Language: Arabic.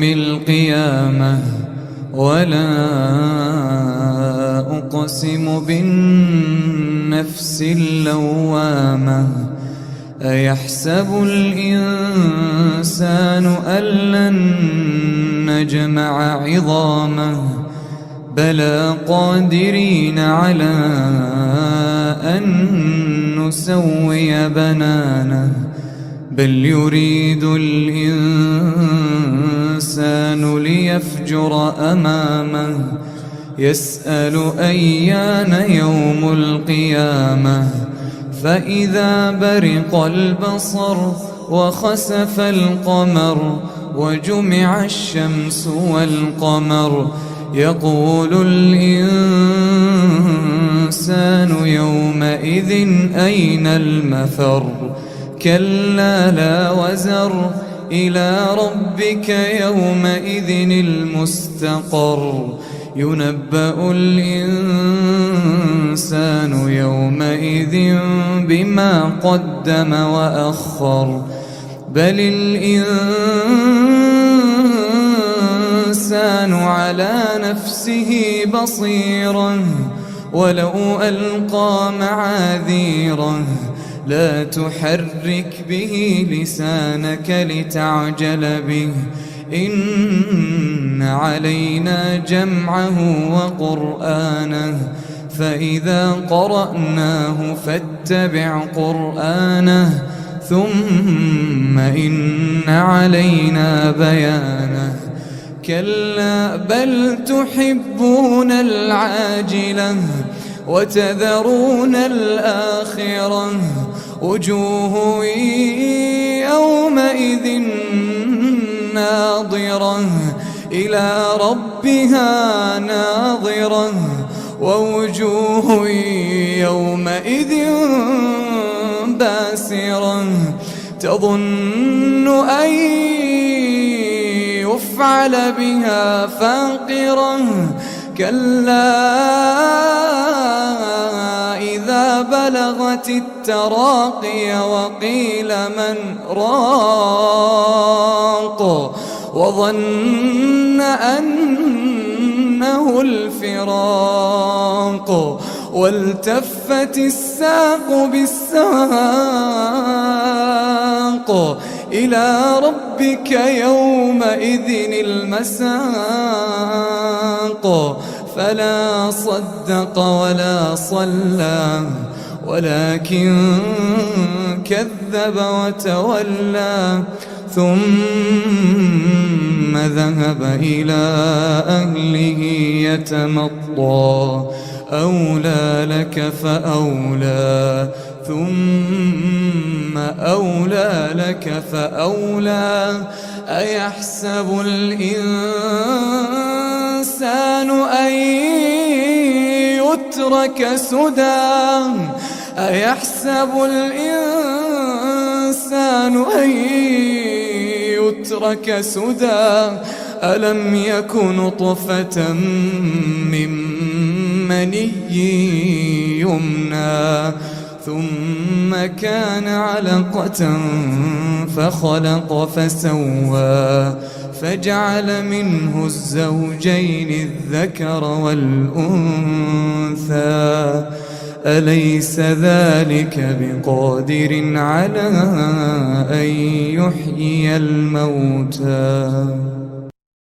يوم القيامة ولا أقسم بالنفس اللوامة أيحسب الإنسان أن لن نجمع عظامه بلى قادرين على أن نسوي بنانه بل يريد الإنسان ليفجر أمامه يسأل أيان يوم القيامة فإذا برق البصر وخسف القمر وجمع الشمس والقمر يقول الإنسان يومئذ أين المفر كلا لا وزر إلى ربك يومئذ المستقر ينبأ الإنسان يومئذ بما قدم وأخر بل الإنسان على نفسه بصيرة ولو ألقى معاذيره لا تحرك به لسانك لتعجل به إن علينا جمعه وقرآنه فإذا قرأناه فاتبع قرآنه ثم إن علينا بيانه كلا بل تحبون العاجلة وتذرون الآخرة وجوه يومئذ ناظرة إلى ربها ناظرة ووجوه يومئذ باسرة تظن أن يفعل بها فاقرة كلا إذا بلغت التراقي وقيل من راق وظن أنه الفراق والتفت الساق بالساق إلى ربك يومئذ المساق فلا صدق ولا صلى ولكن كذب وتولى ثم ذهب إلى أهله يتمطى أولى لك فأولى ثم أولى لك فأولى أيحسب الإنسان أن يترك سدى أيحسب الإنسان أن يترك سدى ألم يك نطفة من مني يمنى ثم كان علقة فخلق فسوى فجعل منه الزوجين الذكر والأنثى أليس ذلك بقادر على أن يحيي الموتى